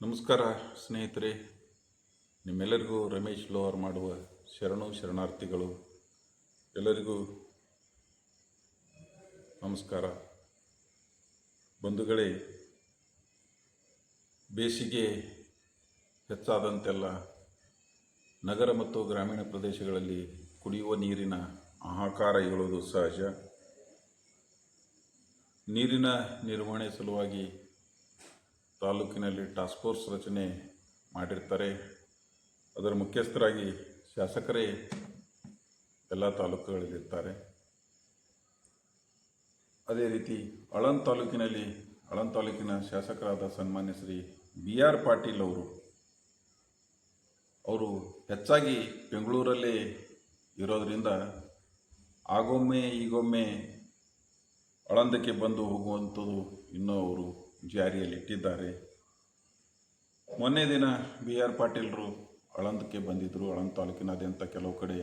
ನಮಸ್ಕಾರ ಸ್ನೇಹಿತರೆ, ನಿಮ್ಮೆಲ್ಲರಿಗೂ ರಮೇಶ್ ಲೋವರ್ ಮಾಡುವ ಶರಣಾರ್ಥಿಗಳು ಎಲ್ಲರಿಗೂ ನಮಸ್ಕಾರ. ಬಂಧುಗಳೇ, ಬೇಸಿಗೆ ಹೆಚ್ಚಾದಂತೆಲ್ಲ ನಗರ ಮತ್ತು ಗ್ರಾಮೀಣ ಪ್ರದೇಶಗಳಲ್ಲಿ ಕುಡಿಯುವ ನೀರಿನ ಹಾಹಾಕಾರ ಏಳುವುದು ಸಹಜ. ನೀರಿನ ನಿರ್ವಹಣೆ ಸಲುವಾಗಿ ತಾಲೂಕಿನಲ್ಲಿ ಟಾಸ್ಕ್ ಫೋರ್ಸ್ ರಚನೆ ಮಾಡಿರ್ತಾರೆ. ಅದರ ಮುಖ್ಯಸ್ಥರಾಗಿ ಶಾಸಕರೇ ಎಲ್ಲ ತಾಲೂಕುಗಳಲ್ಲಿರ್ತಾರೆ. ಅದೇ ರೀತಿ ಆಳಂದ ತಾಲೂಕಿನ ಶಾಸಕರಾದ ಸನ್ಮಾನ್ಯ ಶ್ರೀ BR ಪಾಟೀಲ್ ಅವರು ಹೆಚ್ಚಾಗಿ ಬೆಂಗಳೂರಲ್ಲೇ ಇರೋದರಿಂದ ಆಗೊಮ್ಮೆ ಈಗೊಮ್ಮೆ ಆಳಂದಕ್ಕೆ ಬಂದು ಹೋಗುವಂಥದ್ದು ಇನ್ನೂ ಅವರು ಜಾರಿಯಲ್ಲಿಟ್ಟಿದ್ದಾರೆ. ಮೊನ್ನೆ ದಿನ BR ಪಾಟೀಲರು ಆಳಂದಕ್ಕೆ ಬಂದಿದ್ದರು. ಆಳಂದ ತಾಲೂಕಿನಾದ್ಯಂತ ಕೆಲವು ಕಡೆ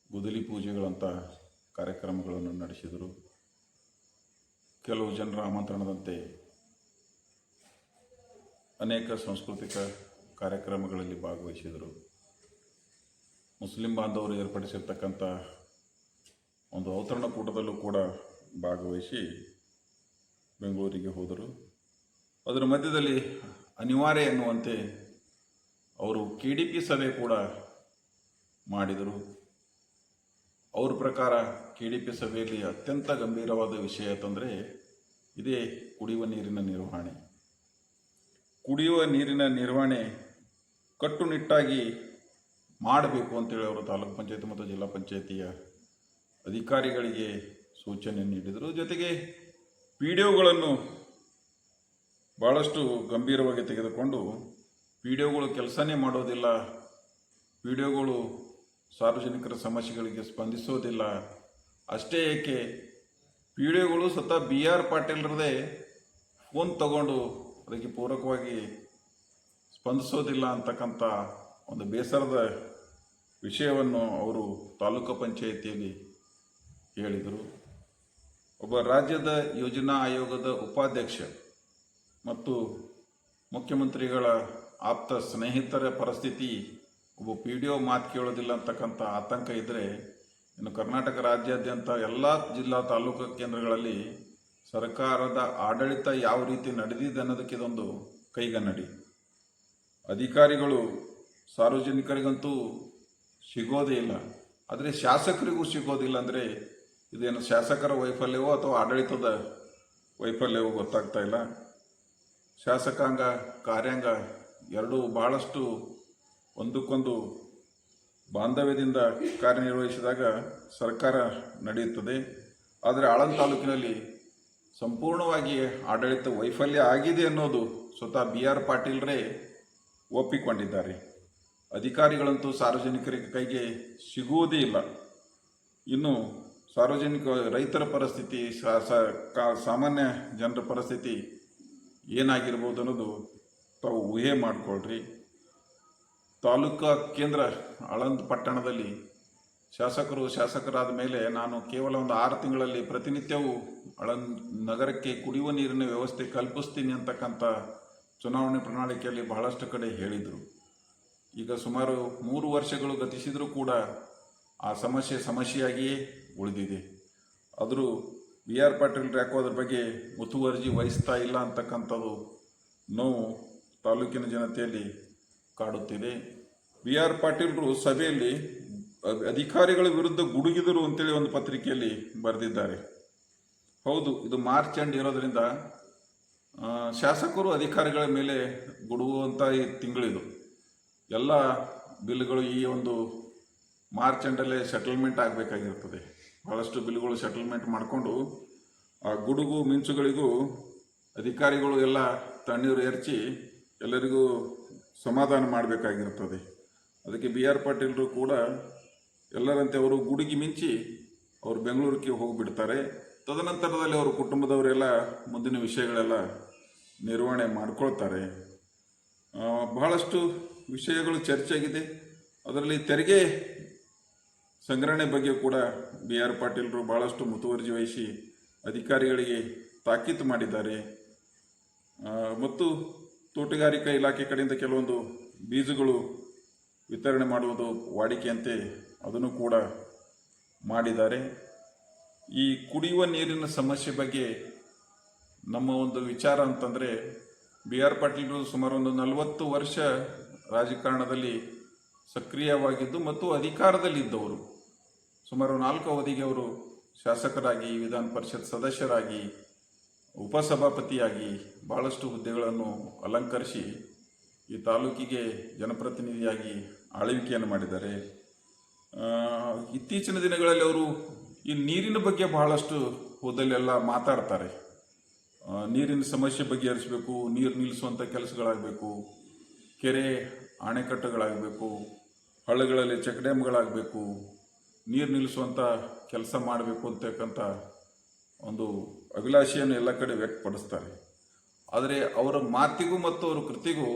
ಗುದಲಿ ಪೂಜೆಗಳಂಥ ಕಾರ್ಯಕ್ರಮಗಳನ್ನು ನಡೆಸಿದರು. ಕೆಲವು ಜನರ ಆಮಂತ್ರಣದಂತೆ ಅನೇಕ ಸಾಂಸ್ಕೃತಿಕ ಕಾರ್ಯಕ್ರಮಗಳಲ್ಲಿ ಭಾಗವಹಿಸಿದರು. ಮುಸ್ಲಿಂ ಬಾಂಧವರು ಏರ್ಪಡಿಸಿರ್ತಕ್ಕಂಥ ಒಂದು ಔತಣಕೂಟದಲ್ಲೂ ಕೂಡ ಭಾಗವಹಿಸಿ ಬೆಂಗಳೂರಿಗೆ ಹೋದರು. ಅದರ ಮಧ್ಯದಲ್ಲಿ ಅನಿವಾರ್ಯ ಎನ್ನುವಂತೆ ಅವರು KDP ಸಭೆ ಕೂಡ ಮಾಡಿದರು. ಅವ್ರ ಪ್ರಕಾರ KDP ಸಭೆಯಲ್ಲಿ ಅತ್ಯಂತ ಗಂಭೀರವಾದ ವಿಷಯ ಅಂತಂದರೆ ಇದೇ ಕುಡಿಯುವ ನೀರಿನ ನಿರ್ವಹಣೆ. ಕುಡಿಯುವ ನೀರಿನ ನಿರ್ವಹಣೆ ಕಟ್ಟುನಿಟ್ಟಾಗಿ ಮಾಡಬೇಕು ಅಂತೇಳಿ ಅವರು ತಾಲೂಕು ಪಂಚಾಯತಿ ಮತ್ತು ಜಿಲ್ಲಾ ಪಂಚಾಯತಿಯ ಅಧಿಕಾರಿಗಳಿಗೆ ಸೂಚನೆ ನೀಡಿದರು. ಜೊತೆಗೆ PDOಗಳನ್ನು ಭಾಳಷ್ಟು ಗಂಭೀರವಾಗಿ ತೆಗೆದುಕೊಂಡು PDOಗಳು ಕೆಲಸನೇ ಮಾಡೋದಿಲ್ಲ, PDOಗಳು ಸಾರ್ವಜನಿಕರ ಸಮಸ್ಯೆಗಳಿಗೆ ಸ್ಪಂದಿಸೋದಿಲ್ಲ. ಅಷ್ಟೇ ಏಕೆ, PDOಗಳು ಸ್ವತಃ BR ಪಾಟೀಲ್ರದೇ ಫೋನ್ ತಗೊಂಡು ಅದಕ್ಕೆ ಪೂರಕವಾಗಿ ಸ್ಪಂದಿಸೋದಿಲ್ಲ ಅಂತಕ್ಕಂಥ ಒಂದು ಬೇಸರದ ವಿಷಯವನ್ನು ಅವರು ತಾಲೂಕು ಪಂಚಾಯಿತಿಯಲ್ಲಿ ಹೇಳಿದರು. ಒಬ್ಬ ರಾಜ್ಯದ ಯೋಜನಾ ಆಯೋಗದ ಉಪಾಧ್ಯಕ್ಷ ಮತ್ತು ಮುಖ್ಯಮಂತ್ರಿಗಳ ಆಪ್ತ ಸ್ನೇಹಿತರ ಪರಿಸ್ಥಿತಿ ಒಬ್ಬ PDO ಮಾತು ಕೇಳೋದಿಲ್ಲ ಅಂತಕ್ಕಂಥ ಆತಂಕ ಇದ್ದರೆ, ಇನ್ನು ಕರ್ನಾಟಕ ರಾಜ್ಯಾದ್ಯಂತ ಎಲ್ಲ ಜಿಲ್ಲಾ ತಾಲೂಕು ಕೇಂದ್ರಗಳಲ್ಲಿ ಸರ್ಕಾರದ ಆಡಳಿತ ಯಾವ ರೀತಿ ನಡೆದಿದೆ ಅನ್ನೋದಕ್ಕೆ ಇದೊಂದು ಕೈಗನ್ನಡಿ. ಅಧಿಕಾರಿಗಳು ಸಾರ್ವಜನಿಕರಿಗಂತೂ ಸಿಗೋದೇ ಇಲ್ಲ, ಆದರೆ ಶಾಸಕರಿಗೂ ಸಿಗೋದಿಲ್ಲ. ಅಂದರೆ ಇದೇನು ಶಾಸಕರ ವೈಫಲ್ಯವೋ ಅಥವಾ ಆಡಳಿತದ ವೈಫಲ್ಯವೋ ಗೊತ್ತಾಗ್ತಾ ಇಲ್ಲ. ಶಾಸಕಾಂಗ ಕಾರ್ಯಾಂಗ ಎರಡೂ ಭಾಳಷ್ಟು ಒಂದಕ್ಕೊಂದು ಬಾಂಧವ್ಯದಿಂದ ಕಾರ್ಯನಿರ್ವಹಿಸಿದಾಗ ಸರ್ಕಾರ ನಡೆಯುತ್ತದೆ. ಆದರೆ ಆಳಂದ ತಾಲೂಕಿನಲ್ಲಿ ಸಂಪೂರ್ಣವಾಗಿ ಆಡಳಿತ ವೈಫಲ್ಯ ಆಗಿದೆ ಅನ್ನೋದು ಸ್ವತಃ BR ಪಾಟೀಲ್ರೇ ಒಪ್ಪಿಕೊಂಡಿದ್ದಾರೆ. ಅಧಿಕಾರಿಗಳಂತೂ ಸಾರ್ವಜನಿಕರಿಗೆ ಕೈಗೆ ಸಿಗುವುದೇ ಇಲ್ಲ. ಇನ್ನು ಸಾರ್ವಜನಿಕ ರೈತರ ಪರಿಸ್ಥಿತಿ, ಸಾಮಾನ್ಯ ಜನರ ಪರಿಸ್ಥಿತಿ ಏನಾಗಿರ್ಬೋದು ಅನ್ನೋದು ತಾವು ಊಹೆ ಮಾಡಿಕೊಳ್ಳ್ರಿ. ತಾಲೂಕಾ ಕೇಂದ್ರ ಆಳಂದ ಪಟ್ಟಣದಲ್ಲಿ ಶಾಸಕರಾದ ಮೇಲೆ ನಾನು ಕೇವಲ ಒಂದು 6 ತಿಂಗಳಲ್ಲಿ ಪ್ರತಿನಿತ್ಯವೂ ಆಳಂದ ನಗರಕ್ಕೆ ಕುಡಿಯುವ ನೀರಿನ ವ್ಯವಸ್ಥೆ ಕಲ್ಪಿಸ್ತೀನಿ ಅಂತಕ್ಕಂಥ ಚುನಾವಣೆ ಪ್ರಣಾಳಿಕೆಯಲ್ಲಿ ಬಹಳಷ್ಟು ಕಡೆ ಹೇಳಿದರು. ಈಗ ಸುಮಾರು 3 ವರ್ಷಗಳು ಗತಿಸಿದರೂ ಕೂಡ ಆ ಸಮಸ್ಯೆಯಾಗಿಯೇ ಉಳಿದಿದೆ. ಆದರೂ BR ಪಾಟೀಲ್ ಯಾಕೋ ಅದ್ರ ಬಗ್ಗೆ ಮುತುವರ್ಜಿ ವಹಿಸ್ತಾ ಇಲ್ಲ ಅಂತಕ್ಕಂಥದ್ದು ನೋವು ತಾಲೂಕಿನ ಜನತೆಯಲ್ಲಿ ಕಾಡುತ್ತಿದೆ. BR ಪಾಟೀಲರು ಸಭೆಯಲ್ಲಿ ಅಧಿಕಾರಿಗಳ ವಿರುದ್ಧ ಗುಡುಗಿದರು ಅಂತೇಳಿ ಒಂದು ಪತ್ರಿಕೆಯಲ್ಲಿ ಬರೆದಿದ್ದಾರೆ. ಹೌದು, ಇದು ಮಾರ್ಚ್ ಎಂಡ್ ಇರೋದರಿಂದ ಶಾಸಕರು ಅಧಿಕಾರಿಗಳ ಮೇಲೆ ಗುಡುಗುವಂಥ ಈ ತಿಂಗಳಿದು. ಎಲ್ಲ ಬಿಲ್ಗಳು ಈ ಒಂದು ಮಾರ್ಚ್ ಎಂಡಲ್ಲೇ ಸೆಟಲ್ಮೆಂಟ್ ಆಗಬೇಕಾಗಿರ್ತದೆ. ಭಾಳಷ್ಟು ಬಿಲ್ಗಳು ಸೆಟಲ್ಮೆಂಟ್ ಮಾಡಿಕೊಂಡು ಆ ಗುಡುಗು ಮಿಂಚುಗಳಿಗೂ ಅಧಿಕಾರಿಗಳು ಎಲ್ಲ ತಣ್ಣೀರು ಎರಚಿ ಎಲ್ಲರಿಗೂ ಸಮಾಧಾನ ಮಾಡಬೇಕಾಗಿರ್ತದೆ. ಅದಕ್ಕೆ BR ಪಾಟೀಲರು ಕೂಡ ಎಲ್ಲರಂತೆ ಅವರು ಗುಡುಗಿ ಮಿಂಚಿ ಅವರು ಬೆಂಗಳೂರಿಗೆ ಹೋಗಿಬಿಡ್ತಾರೆ. ತದನಂತರದಲ್ಲಿ ಅವರ ಕುಟುಂಬದವರೆಲ್ಲ ಮುಂದಿನ ವಿಷಯಗಳೆಲ್ಲ ನಿರ್ವಹಣೆ ಮಾಡ್ಕೊಳ್ತಾರೆ. ಬಹಳಷ್ಟು ವಿಷಯಗಳು ಚರ್ಚೆಯಾಗಿದೆ. ಅದರಲ್ಲಿ ತೆರಿಗೆ ಸಂಗ್ರಹಣೆ ಬಗ್ಗೆ ಕೂಡ BR ಪಾಟೀಲರು ಭಾಳಷ್ಟು ಮುತುವರ್ಜಿ ವಹಿಸಿ ಅಧಿಕಾರಿಗಳಿಗೆ ತಾಕೀತು ಮಾಡಿದ್ದಾರೆ. ಮತ್ತು ತೋಟಗಾರಿಕಾ ಇಲಾಖೆ ಕಡೆಯಿಂದ ಕೆಲವೊಂದು ಬೀಜಗಳು ವಿತರಣೆ ಮಾಡುವುದು ವಾಡಿಕೆಯಂತೆ ಅದನ್ನು ಕೂಡ ಮಾಡಿದ್ದಾರೆ. ಈ ಕುಡಿಯುವ ನೀರಿನ ಸಮಸ್ಯೆ ಬಗ್ಗೆ ನಮ್ಮ ಒಂದು ವಿಚಾರ ಅಂತಂದರೆ, ಬಿ ಆರ್ ಪಾಟೀಲರು ಸುಮಾರು ಒಂದು 40 ವರ್ಷ ರಾಜಕಾರಣದಲ್ಲಿ ಸಕ್ರಿಯವಾಗಿದ್ದು ಮತ್ತು ಅಧಿಕಾರದಲ್ಲಿದ್ದವರು. ಸುಮಾರು 4 ಅವಧಿಗೆ ಅವರು ಶಾಸಕರಾಗಿ, ವಿಧಾನ ಪರಿಷತ್ ಸದಸ್ಯರಾಗಿ, ಉಪಸಭಾಪತಿಯಾಗಿ ಭಾಳಷ್ಟು ಹುದ್ದೆಗಳನ್ನು ಅಲಂಕರಿಸಿ ಈ ತಾಲೂಕಿಗೆ ಜನಪ್ರತಿನಿಧಿಯಾಗಿ ಆಳ್ವಿಕೆಯನ್ನು ಮಾಡಿದ್ದಾರೆ. ಇತ್ತೀಚಿನ ದಿನಗಳಲ್ಲಿ ಅವರು ಈ ನೀರಿನ ಬಗ್ಗೆ ಬಹಳಷ್ಟು ಹೋದಲ್ಲೆಲ್ಲ ಮಾತಾಡ್ತಾರೆ. ನೀರಿನ ಸಮಸ್ಯೆ ಬಗೆಹರಿಸಬೇಕು, ನೀರು ನಿಲ್ಲಿಸುವಂಥ ಕೆಲಸಗಳಾಗಬೇಕು, ಕೆರೆ ಅಣೆಕಟ್ಟುಗಳಾಗಬೇಕು, ಹಳ್ಳಗಳಲ್ಲಿ ಚೆಕ್ ಡ್ಯಾಮ್ಗಳಾಗಬೇಕು, ನೀರು ನಿಲ್ಲಿಸುವಂಥ ಕೆಲಸ ಮಾಡಬೇಕು ಅಂತಕ್ಕಂಥ ಒಂದು ಅಭಿಲಾಷೆಯನ್ನು ಎಲ್ಲ ಕಡೆ ವ್ಯಕ್ತಪಡಿಸ್ತಾರೆ. ಆದರೆ ಅವರ ಮಾತಿಗೂ ಮತ್ತು ಅವರ ಕೃತಿಗೂ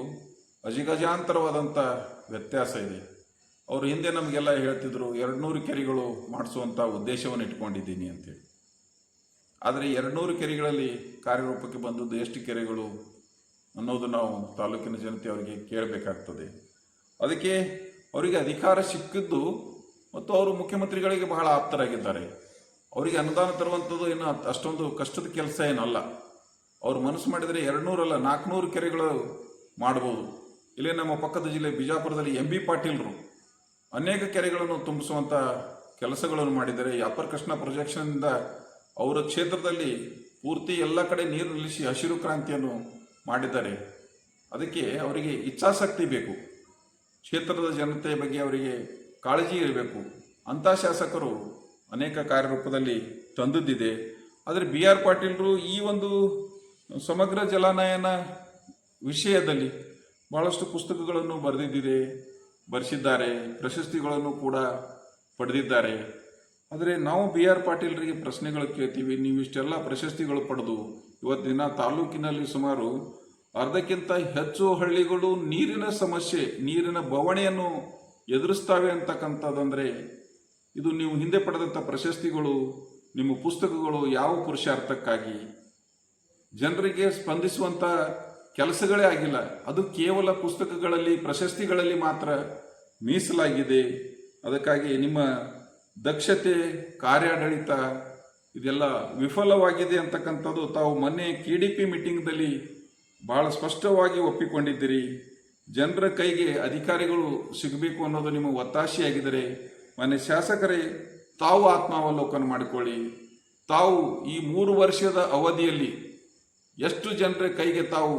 ಅಜಗಜಾಂತರವಾದಂಥ ವ್ಯತ್ಯಾಸ ಇದೆ. ಅವರು ಹಿಂದೆ ನಮಗೆಲ್ಲ ಹೇಳ್ತಿದ್ರು 200 ಕೆರೆಗಳು ಮಾಡಿಸುವಂಥ ಉದ್ದೇಶವನ್ನು ಇಟ್ಕೊಂಡಿದ್ದೀನಿ ಅಂತೇಳಿ. ಆದರೆ 200 ಕೆರೆಗಳಲ್ಲಿ ಕಾರ್ಯರೂಪಕ್ಕೆ ಬಂದದ್ದು ಎಷ್ಟು ಕೆರೆಗಳು ಅನ್ನೋದು ನಾವು ತಾಲೂಕಿನ ಜನತೆ ಅವರಿಗೆ ಕೇಳಬೇಕಾಗ್ತದೆ. ಅದಕ್ಕೆ ಅವರಿಗೆ ಅಧಿಕಾರ ಸಿಕ್ಕಿದ್ದು ಮತ್ತು ಅವರು ಮುಖ್ಯಮಂತ್ರಿಗಳಿಗೆ ಬಹಳ ಆಪ್ತರಾಗಿದ್ದಾರೆ. ಅವರಿಗೆ ಅನುದಾನ ತರುವಂಥದ್ದು ಏನು ಅಷ್ಟೊಂದು ಕಷ್ಟದ ಕೆಲಸ ಏನಲ್ಲ. ಅವರು ಮನಸ್ಸು ಮಾಡಿದರೆ 200 ಅಲ್ಲ 400 ಕೆರೆಗಳು ಮಾಡ್ಬೋದು. ಇಲ್ಲೇ ನಮ್ಮ ಪಕ್ಕದ ಜಿಲ್ಲೆ ಬಿಜಾಪುರದಲ್ಲಿ ಎಂ ಬಿ ಪಾಟೀಲರು ಅನೇಕ ಕೆರೆಗಳನ್ನು ತುಂಬಿಸುವಂಥ ಕೆಲಸಗಳನ್ನು ಮಾಡಿದ್ದಾರೆ. ಅಪ್ಪರ್ ಕೃಷ್ಣ ಪ್ರೊಜೆಕ್ಷನ್ನಿಂದ ಅವರ ಕ್ಷೇತ್ರದಲ್ಲಿ ಪೂರ್ತಿ ಎಲ್ಲ ಕಡೆ ನೀರು ನಿಲ್ಲಿಸಿ ಹಸಿರು ಕ್ರಾಂತಿಯನ್ನು ಮಾಡಿದ್ದಾರೆ. ಅದಕ್ಕೆ ಅವರಿಗೆ ಇಚ್ಛಾಶಕ್ತಿ ಬೇಕು, ಕ್ಷೇತ್ರದ ಜನತೆ ಬಗ್ಗೆ ಅವರಿಗೆ ಕಾಳಜಿ ಇರಬೇಕು. ಅಂಥ ಶಾಸಕರು ಅನೇಕ ಕಾರ್ಯರೂಪದಲ್ಲಿ ತಂದದ್ದಿದೆ. ಆದರೆ ಬಿ ಆರ್ ಪಾಟೀಲರು ಈ ಒಂದು ಸಮಗ್ರ ಜಲಾನಯನ ವಿಷಯದಲ್ಲಿ ಭಾಳಷ್ಟು ಪುಸ್ತಕಗಳನ್ನು ಬರೆಸಿದ್ದಾರೆ, ಪ್ರಶಸ್ತಿಗಳನ್ನು ಕೂಡ ಪಡೆದಿದ್ದಾರೆ. ಆದರೆ ನಾವು ಬಿ ಆರ್ ಪಾಟೀಲರಿಗೆ ಪ್ರಶ್ನೆಗಳು ಕೇಳ್ತೀವಿ. ನೀವು ಇಷ್ಟೆಲ್ಲ ಪ್ರಶಸ್ತಿಗಳು ಪಡೆದು ಇವತ್ತಿನ ತಾಲೂಕಿನಲ್ಲಿ ಸುಮಾರು ಅರ್ಧಕ್ಕಿಂತ ಹೆಚ್ಚು ಹಳ್ಳಿಗಳು ನೀರಿನ ಸಮಸ್ಯೆ, ನೀರಿನ ಬವಣೆಯನ್ನು ಎದುರಿಸ್ತವೆ ಅಂತಕ್ಕಂಥದ್ದಂದರೆ ಇದು ನೀವು ಹಿಂದೆ ಪಡೆದಂಥ ಪ್ರಶಸ್ತಿಗಳು, ನಿಮ್ಮ ಪುಸ್ತಕಗಳು ಯಾವ ಪುರುಷಾರ್ಥಕ್ಕಾಗಿ? ಜನರಿಗೆ ಸ್ಪಂದಿಸುವಂಥ ಕೆಲಸಗಳೇ ಆಗಿಲ್ಲ. ಅದು ಕೇವಲ ಪುಸ್ತಕಗಳಲ್ಲಿ, ಪ್ರಶಸ್ತಿಗಳಲ್ಲಿ ಮಾತ್ರ ಮೀಸಲಾಗಿದೆ. ಅದಕ್ಕಾಗಿ ನಿಮ್ಮ ದಕ್ಷತೆ, ಕಾರ್ಯಾಡಳಿತ ಇದೆಲ್ಲ ವಿಫಲವಾಗಿದೆ ಅಂತಕ್ಕಂಥದ್ದು ತಾವು ಮೊನ್ನೆ KDP ಮೀಟಿಂಗ್ದಲ್ಲಿ ಭಾಳ ಸ್ಪಷ್ಟವಾಗಿ ಒಪ್ಪಿಕೊಂಡಿದ್ದೀರಿ. ಜನರ ಕೈಗೆ ಅಧಿಕಾರಿಗಳು ಸಿಗಬೇಕು ಅನ್ನೋದು ನಿಮ್ಮ ಒತ್ತಾಸೆಯಾಗಿದ್ದರೆ ಮೊನ್ನೆ ಶಾಸಕರೇ ತಾವು ಆತ್ಮಾವಲೋಕನ ಮಾಡಿಕೊಳ್ಳಿ. ತಾವು ಈ 3 ವರ್ಷದ ಅವಧಿಯಲ್ಲಿ ಎಷ್ಟು ಜನರ ಕೈಗೆ ತಾವು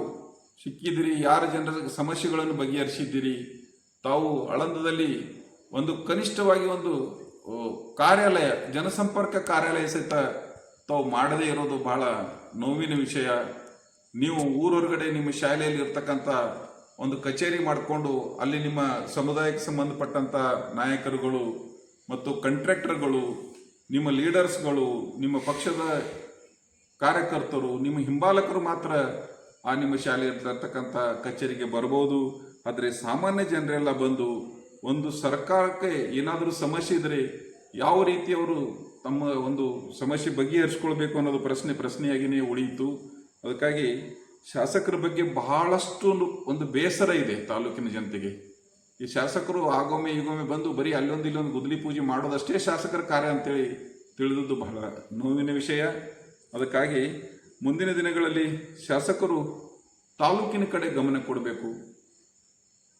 ಸಿಕ್ಕಿದಿರಿ, ಯಾರ ಜನರ ಸಮಸ್ಯೆಗಳನ್ನು ಬಗೆಹರಿಸಿದ್ದೀರಿ? ತಾವು ಆಳಂದದಲ್ಲಿ ಒಂದು ಕನಿಷ್ಠವಾಗಿ ಒಂದು ಕಾರ್ಯಾಲಯ, ಜನಸಂಪರ್ಕ ಕಾರ್ಯಾಲಯ ಸಹಿತ ತಾವು ಮಾಡದೇ ಇರೋದು ಬಹಳ ನೋವಿನ ವಿಷಯ. ನೀವು ಊರೊಳಗಡೆ ನಿಮ್ಮ ಶಾಲೆಯಲ್ಲಿ ಇರ್ತಕ್ಕಂಥ ಒಂದು ಕಚೇರಿ ಮಾಡಿಕೊಂಡು ಅಲ್ಲಿ ನಿಮ್ಮ ಸಮುದಾಯಕ್ಕೆ ಸಂಬಂಧಪಟ್ಟಂಥ ನಾಯಕರುಗಳು ಮತ್ತು ಕಾಂಟ್ರಾಕ್ಟರ್ಗಳು, ನಿಮ್ಮ ಲೀಡರ್ಸ್ಗಳು, ನಿಮ್ಮ ಪಕ್ಷದ ಕಾರ್ಯಕರ್ತರು, ನಿಮ್ಮ ಹಿಂಬಾಲಕರು ಮಾತ್ರ ಆ ನಿಮ್ಮ ಶಾಲೆಯಲ್ಲಿರ್ತಕ್ಕಂಥ ಕಚೇರಿಗೆ ಬರ್ಬೋದು. ಆದರೆ ಸಾಮಾನ್ಯ ಜನರೆಲ್ಲ ಬಂದು ಒಂದು ಸರ್ಕಾರಕ್ಕೆ ಏನಾದರೂ ಸಮಸ್ಯೆ ಇದ್ದರೆ ಯಾವ ರೀತಿ ಅವರು ತಮ್ಮ ಒಂದು ಸಮಸ್ಯೆ ಬಗೆಹರಿಸ್ಕೊಳ್ಬೇಕು ಅನ್ನೋದು ಪ್ರಶ್ನೆಯಾಗಿಯೇ ಉಳಿಯಿತು. ಅದಕ್ಕಾಗಿ ಶಾಸಕರ ಬಗ್ಗೆ ಬಹಳಷ್ಟು ಒಂದು ಬೇಸರ ಇದೆ ತಾಲೂಕಿನ ಜನತೆಗೆ. ಈ ಶಾಸಕರು ಆಗೊಮ್ಮೆ ಈಗೊಮ್ಮೆ ಬಂದು ಬರೀ ಅಲ್ಲೊಂದು ಇಲ್ಲೊಂದು ಗುದ್ದಲಿ ಪೂಜೆ ಮಾಡೋದಷ್ಟೇ ಶಾಸಕರ ಕಾರ್ಯ ಅಂತೇಳಿ ತಿಳಿದದ್ದು ಬಹಳ ನೋವಿನ ವಿಷಯ. ಅದಕ್ಕಾಗಿ ಮುಂದಿನ ದಿನಗಳಲ್ಲಿ ಶಾಸಕರು ತಾಲೂಕಿನ ಕಡೆ ಗಮನ ಕೊಡಬೇಕು.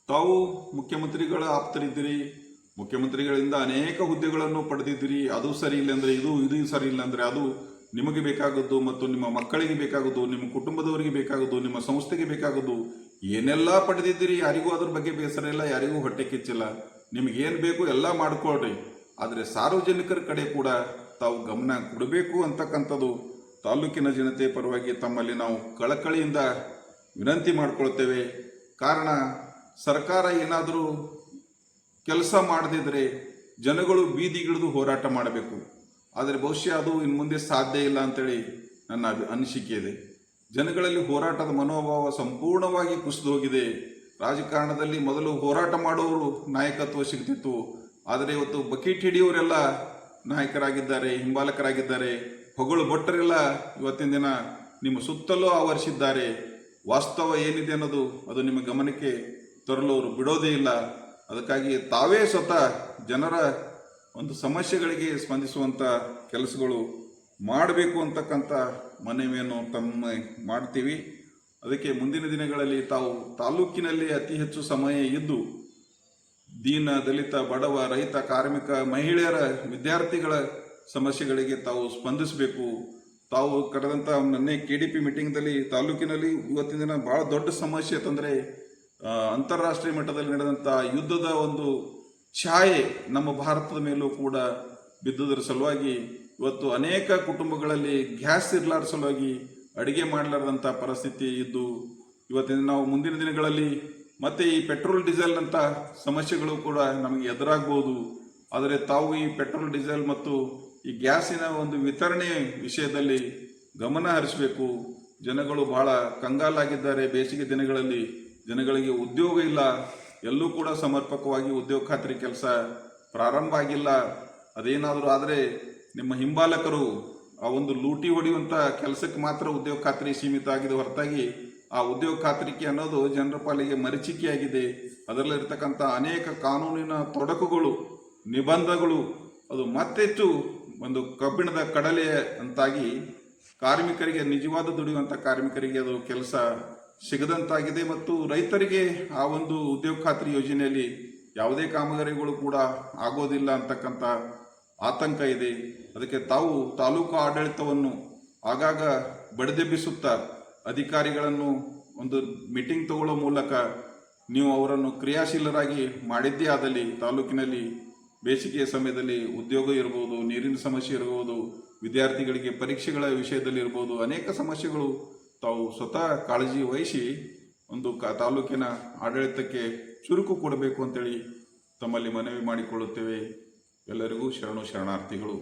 ತಾವು ಮುಖ್ಯಮಂತ್ರಿಗಳ ಆಪ್ತರಿದ್ದೀರಿ, ಮುಖ್ಯಮಂತ್ರಿಗಳಿಂದ ಅನೇಕ ಹುದ್ದೆಗಳನ್ನು ಪಡೆದಿದ್ದೀರಿ. ಅದು ಸರಿ ಇಲ್ಲ ಅಂದರೆ ಇದು ಸರಿ ಇಲ್ಲ ಅಂದರೆ ಅದು ನಿಮಗೆ ಬೇಕಾಗದ್ದು ಮತ್ತು ನಿಮ್ಮ ಮಕ್ಕಳಿಗೆ ಬೇಕಾಗೋದು, ನಿಮ್ಮ ಕುಟುಂಬದವರಿಗೆ ಬೇಕಾಗೋದು, ನಿಮ್ಮ ಸಂಸ್ಥೆಗೆ ಬೇಕಾಗೋದು ಏನೆಲ್ಲ ಪಡೆದಿದ್ದೀರಿ. ಯಾರಿಗೂ ಅದ್ರ ಬಗ್ಗೆ ಬೇಸರ ಇಲ್ಲ, ಯಾರಿಗೂ ಹೊಟ್ಟೆ ಕಿಚ್ಚಿಲ್ಲ. ನಿಮಗೇನು ಬೇಕು ಎಲ್ಲ ಮಾಡಿಕೊಳ್ರಿ. ಆದರೆ ಸಾರ್ವಜನಿಕರ ಕಡೆ ಕೂಡ ತಾವು ಗಮನ ಕೊಡಬೇಕು ಅಂತಕ್ಕಂಥದ್ದು ತಾಲೂಕಿನ ಜನತೆ ಪರವಾಗಿ ತಮ್ಮಲ್ಲಿ ನಾವು ಕಳಕಳಿಯಿಂದ ವಿನಂತಿ ಮಾಡಿಕೊಳ್ತೇವೆ. ಕಾರಣ ಸರ್ಕಾರ ಏನಾದರೂ ಕೆಲಸ ಮಾಡದಿದ್ದರೆ ಜನಗಳು ಬೀದಿಗಿಳಿದು ಹೋರಾಟ ಮಾಡಬೇಕು. ಆದರೆ ಬಹುಶಃ ಅದು ಇನ್ನು ಮುಂದೆ ಸಾಧ್ಯ ಇಲ್ಲ ಅಂತೇಳಿ ನನ್ನ ಅನಿಸಿಕೆ ಇದೆ. ಜನಗಳಲ್ಲಿ ಹೋರಾಟದ ಮನೋಭಾವ ಸಂಪೂರ್ಣವಾಗಿ ಕುಸಿದು ಹೋಗಿದೆ. ರಾಜಕಾರಣದಲ್ಲಿ ಮೊದಲು ಹೋರಾಟ ಮಾಡೋರು ನಾಯಕತ್ವ ಸಿಗ್ತಿತ್ತು. ಆದರೆ ಇವತ್ತು ಬಕೀಟ್ ಹಿಡಿಯೋರೆಲ್ಲ ನಾಯಕರಾಗಿದ್ದಾರೆ, ಹಿಂಬಾಲಕರಾಗಿದ್ದಾರೆ. ಹೊಗಳು ಭಟ್ಟರೆಲ್ಲ ಇವತ್ತಿನ ದಿನ ನಿಮ್ಮ ಸುತ್ತಲೂ ಆವರಿಸಿದ್ದಾರೆ. ವಾಸ್ತವ ಏನಿದೆ ಅನ್ನೋದು ಅದು ನಿಮ್ಮ ಗಮನಕ್ಕೆ ತರಲು ಅವರು ಬಿಡೋದೇ ಇಲ್ಲ. ಅದಕ್ಕಾಗಿ ತಾವೇ ಸ್ವತಃ ಜನರ ಒಂದು ಸಮಸ್ಯೆಗಳಿಗೆ ಸ್ಪಂದಿಸುವಂಥ ಕೆಲಸಗಳು ಮಾಡಬೇಕು ಅಂತಕ್ಕಂಥ ಮನವಿಯನ್ನು ತಮ್ಮ ಮಾಡ್ತೀವಿ. ಅದಕ್ಕೆ ಮುಂದಿನ ದಿನಗಳಲ್ಲಿ ತಾವು ತಾಲೂಕಿನಲ್ಲಿ ಅತಿ ಹೆಚ್ಚು ಸಮಯ ಇದ್ದು ದೀನ ದಲಿತ ಬಡವ ರೈತ ಕಾರ್ಮಿಕ ಮಹಿಳೆಯರ ವಿದ್ಯಾರ್ಥಿಗಳ ಸಮಸ್ಯೆಗಳಿಗೆ ತಾವು ಸ್ಪಂದಿಸಬೇಕು. ತಾವು ಕರೆದಂಥ ಮೊನ್ನೆ KDP ಮೀಟಿಂಗ್ದಲ್ಲಿ ತಾಲೂಕಿನಲ್ಲಿ ಇವತ್ತಿನ ದಿನ ಭಾಳ ದೊಡ್ಡ ಸಮಸ್ಯೆ ಅಂತಂದರೆ ಅಂತಾರಾಷ್ಟ್ರೀಯ ಮಟ್ಟದಲ್ಲಿ ನಡೆದಂಥ ಯುದ್ಧದ ಒಂದು ಛಾಯೆ ನಮ್ಮ ಭಾರತದ ಮೇಲೂ ಕೂಡ ಬಿದ್ದುದರ ಸಲುವಾಗಿ ಇವತ್ತು ಅನೇಕ ಕುಟುಂಬಗಳಲ್ಲಿ ಗ್ಯಾಸ್ ಇರಲಾರ ಸಲುವಾಗಿ ಅಡುಗೆ ಮಾಡಲಾರದಂಥ ಪರಿಸ್ಥಿತಿ ಇದ್ದು ಇವತ್ತಿನ ನಾವು ಮುಂದಿನ ದಿನಗಳಲ್ಲಿ ಮತ್ತೆ ಈ ಪೆಟ್ರೋಲ್ ಡೀಸೆಲ್ ಅಂತ ಸಮಸ್ಯೆಗಳು ಕೂಡ ನಮಗೆ ಎದುರಾಗ್ಬೋದು. ಆದರೆ ತಾವು ಈ ಪೆಟ್ರೋಲ್ ಡೀಸೆಲ್ ಮತ್ತು ಈ ಗ್ಯಾಸಿನ ಒಂದು ವಿತರಣೆ ವಿಷಯದಲ್ಲಿ ಗಮನ ಹರಿಸಬೇಕು. ಜನಗಳು ಬಹಳ ಕಂಗಾಲಾಗಿದ್ದಾರೆ. ಬೇಸಿಗೆ ದಿನಗಳಲ್ಲಿ ಜನಗಳಿಗೆ ಉದ್ಯೋಗ ಇಲ್ಲ. ಎಲ್ಲೂ ಕೂಡ ಸಮರ್ಪಕವಾಗಿ ಉದ್ಯೋಗ ಖಾತ್ರಿ ಕೆಲಸ ಪ್ರಾರಂಭ ಆಗಿಲ್ಲ. ಅದೇನಾದರೂ ಆದರೆ ನಿಮ್ಮ ಹಿಂಬಾಲಕರು ಆ ಒಂದು ಲೂಟಿ ಹೊಡೆಯುವಂಥ ಕೆಲಸಕ್ಕೆ ಮಾತ್ರ ಉದ್ಯೋಗ ಖಾತ್ರಿ ಸೀಮಿತ ಆಗಿದೆ ಹೊರತಾಗಿ ಆ ಉದ್ಯೋಗ ಖಾತ್ರಿಕೆ ಅನ್ನೋದು ಜನರ ಪಾಲಿಗೆ ಮರೀಚಿಕೆಯಾಗಿದೆ. ಅದರಲ್ಲಿರ್ತಕ್ಕಂಥ ಅನೇಕ ಕಾನೂನಿನ ತೊಡಕುಗಳು ನಿಬಂಧಗಳು ಅದು ಮತ್ತೆಚ್ಚು ಒಂದು ಕಬ್ಬಿಣದ ಕಡಲೆ ಅಂತಾಗಿ ಕಾರ್ಮಿಕರಿಗೆ ನಿಜವಾದ ದುಡಿಯುವಂಥ ಕಾರ್ಮಿಕರಿಗೆ ಅದು ಕೆಲಸ ಸಿಗದಂತಾಗಿದೆ. ಮತ್ತು ರೈತರಿಗೆ ಆ ಒಂದು ಉದ್ಯೋಗ ಖಾತ್ರಿ ಯೋಜನೆಯಲ್ಲಿ ಯಾವುದೇ ಕಾಮಗಾರಿಗಳು ಕೂಡ ಆಗೋದಿಲ್ಲ ಅಂತಕ್ಕಂಥ ಆತಂಕ ಇದೆ. ಅದಕ್ಕೆ ತಾವು ತಾಲೂಕು ಆಡಳಿತವನ್ನು ಆಗಾಗ ಬಡಿದೆಬ್ಬಿಸುತ್ತಾ ಅಧಿಕಾರಿಗಳನ್ನು ಒಂದು ಮೀಟಿಂಗ್ ತಗೊಳ್ಳೋ ಮೂಲಕ ನೀವು ಅವರನ್ನು ಕ್ರಿಯಾಶೀಲರಾಗಿ ಮಾಡಿದ್ದೇ ಆದಲ್ಲಿ ತಾಲೂಕಿನಲ್ಲಿ ಬೇಸಿಗೆಯ ಸಮಯದಲ್ಲಿ ಉದ್ಯೋಗ ಇರ್ಬೋದು, ನೀರಿನ ಸಮಸ್ಯೆ ಇರ್ಬೋದು, ವಿದ್ಯಾರ್ಥಿಗಳಿಗೆ ಪರೀಕ್ಷೆಗಳ ವಿಷಯದಲ್ಲಿ ಇರ್ಬೋದು, ಅನೇಕ ಸಮಸ್ಯೆಗಳು ತಾವು ಸ್ವತಃ ಕಾಳಜಿ ವಹಿಸಿ ಒಂದು ತಾಲೂಕಿನ ಆಡಳಿತಕ್ಕೆ ಚುರುಕು ಕೊಡಬೇಕು ಅಂತೇಳಿ ತಮ್ಮಲ್ಲಿ ಮನವಿ ಮಾಡಿಕೊಳ್ಳುತ್ತೇವೆ. ಎಲ್ಲರಿಗೂ ಶರಣಾರ್ಥಿಗಳು.